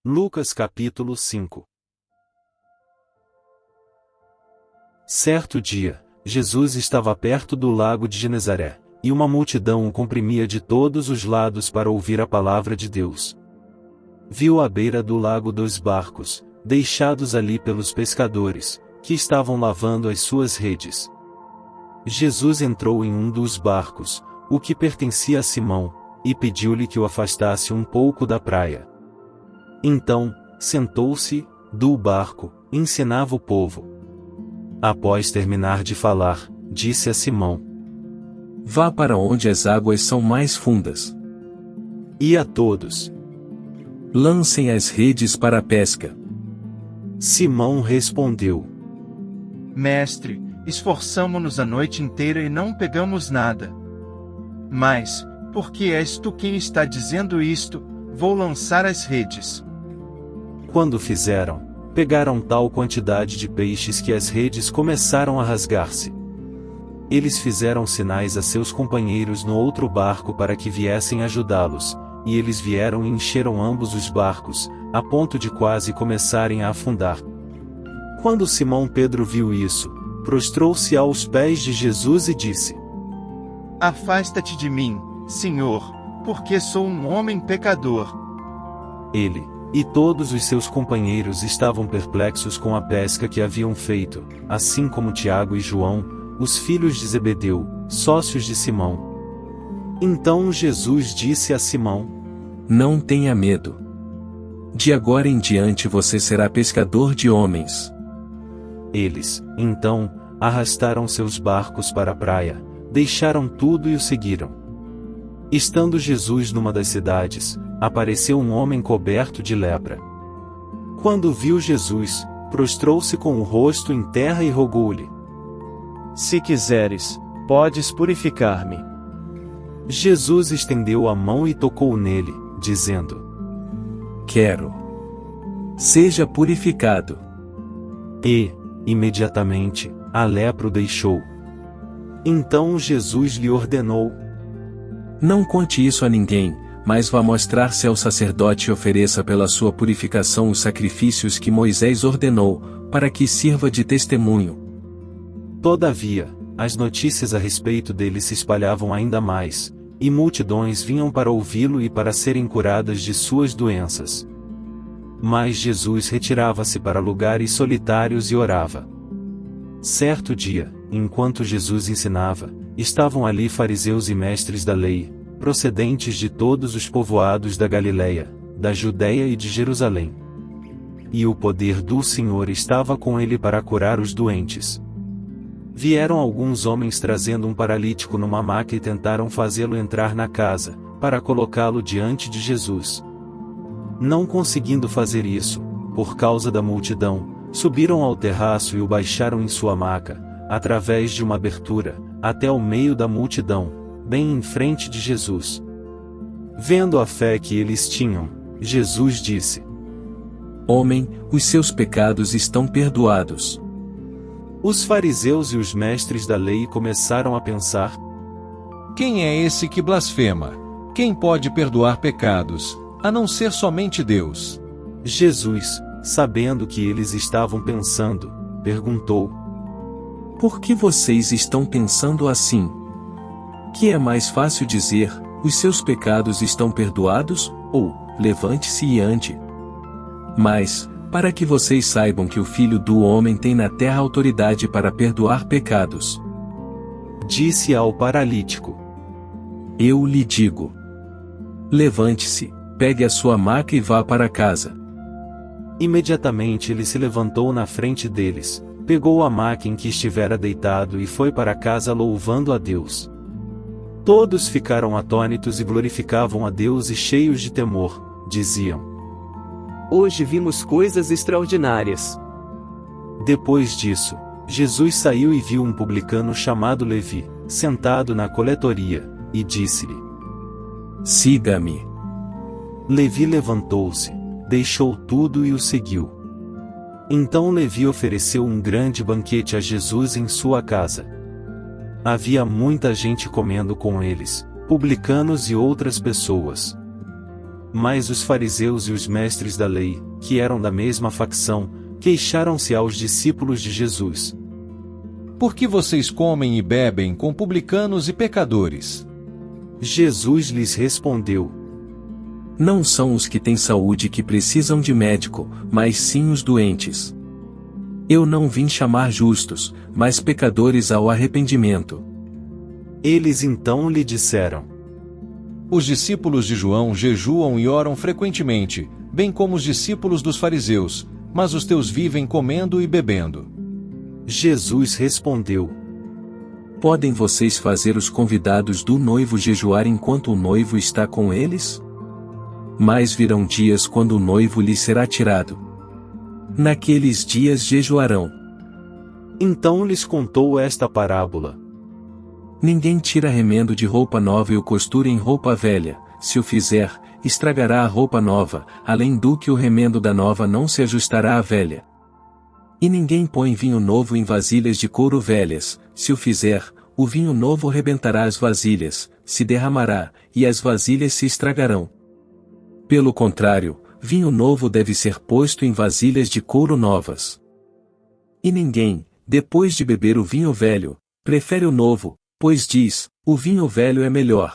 Lucas capítulo 5. Certo dia, Jesus estava perto do lago de Genezaré, e uma multidão o comprimia de todos os lados para ouvir a palavra de Deus. Viu à beira do lago 2 barcos, deixados ali pelos pescadores, que estavam lavando as suas redes. Jesus entrou em um dos barcos, o que pertencia a Simão, e pediu-lhe que o afastasse um pouco da praia. Então, sentou-se, do barco, e ensinava o povo. Após terminar de falar, disse a Simão: Vá para onde as águas são mais fundas. E a todos: Lancem as redes para a pesca. Simão respondeu: Mestre, esforçamo-nos a noite inteira e não pegamos nada. Mas, porque és tu quem está dizendo isto, vou lançar as redes. Quando fizeram, pegaram tal quantidade de peixes que as redes começaram a rasgar-se. Eles fizeram sinais a seus companheiros no outro barco para que viessem ajudá-los, e eles vieram e encheram ambos os barcos, a ponto de quase começarem a afundar. Quando Simão Pedro viu isso, prostrou-se aos pés de Jesus e disse: Afasta-te de mim, Senhor, porque sou um homem pecador. Ele e todos os seus companheiros estavam perplexos com a pesca que haviam feito, assim como Tiago e João, os filhos de Zebedeu, sócios de Simão. Então Jesus disse a Simão: Não tenha medo. De agora em diante você será pescador de homens. Eles, então, arrastaram seus barcos para a praia, deixaram tudo e o seguiram. Estando Jesus numa das cidades, apareceu um homem coberto de lepra. Quando viu Jesus, prostrou-se com o rosto em terra e rogou-lhe: Se quiseres, podes purificar-me. Jesus estendeu a mão e tocou nele, dizendo: Quero. Seja purificado. E, imediatamente, a lepra o deixou. Então Jesus lhe ordenou: Não conte isso a ninguém, mas vá mostrar-se ao sacerdote e ofereça pela sua purificação os sacrifícios que Moisés ordenou, para que sirva de testemunho. Todavia, as notícias a respeito dele se espalhavam ainda mais, e multidões vinham para ouvi-lo e para serem curadas de suas doenças. Mas Jesus retirava-se para lugares solitários e orava. Certo dia, enquanto Jesus ensinava, estavam ali fariseus e mestres da lei, procedentes de todos os povoados da Galileia, da Judéia e de Jerusalém. E o poder do Senhor estava com ele para curar os doentes. Vieram alguns homens trazendo um paralítico numa maca e tentaram fazê-lo entrar na casa, para colocá-lo diante de Jesus. Não conseguindo fazer isso, por causa da multidão, subiram ao terraço e o baixaram em sua maca, através de uma abertura, até o meio da multidão, bem em frente de Jesus. Vendo a fé que eles tinham, Jesus disse: Homem, os seus pecados estão perdoados. Os fariseus e os mestres da lei começaram a pensar: Quem é esse que blasfema? Quem pode perdoar pecados, a não ser somente Deus? Jesus, sabendo que eles estavam pensando, perguntou: Por que vocês estão pensando assim? Que é mais fácil dizer, os seus pecados estão perdoados, ou, levante-se e ande? Mas, para que vocês saibam que o Filho do Homem tem na terra autoridade para perdoar pecados, disse ao paralítico: Eu lhe digo: levante-se, pegue a sua maca e vá para casa. Imediatamente ele se levantou na frente deles, pegou a maca em que estivera deitado e foi para casa louvando a Deus. Todos ficaram atônitos e glorificavam a Deus e cheios de temor, diziam: Hoje vimos coisas extraordinárias. Depois disso, Jesus saiu e viu um publicano chamado Levi, sentado na coletoria, e disse-lhe: Siga-me. Levi levantou-se, deixou tudo e o seguiu. Então Levi ofereceu um grande banquete a Jesus em sua casa. Havia muita gente comendo com eles, publicanos e outras pessoas. Mas os fariseus e os mestres da lei, que eram da mesma facção, queixaram-se aos discípulos de Jesus. Por que vocês comem e bebem com publicanos e pecadores? Jesus lhes respondeu: Não são os que têm saúde que precisam de médico, mas sim os doentes. Eu não vim chamar justos, mas pecadores ao arrependimento. Eles então lhe disseram: Os discípulos de João jejuam e oram frequentemente, bem como os discípulos dos fariseus, mas os teus vivem comendo e bebendo. Jesus respondeu: Podem vocês fazer os convidados do noivo jejuar enquanto o noivo está com eles? Mas virão dias quando o noivo lhes será tirado. Naqueles dias jejuarão. Então lhes contou esta parábola: Ninguém tira remendo de roupa nova e o costura em roupa velha, se o fizer, estragará a roupa nova, além do que o remendo da nova não se ajustará à velha. E ninguém põe vinho novo em vasilhas de couro velhas, se o fizer, o vinho novo rebentará as vasilhas, se derramará, e as vasilhas se estragarão. Pelo contrário, vinho novo deve ser posto em vasilhas de couro novas. E ninguém, depois de beber o vinho velho, prefere o novo, pois diz, o vinho velho é melhor.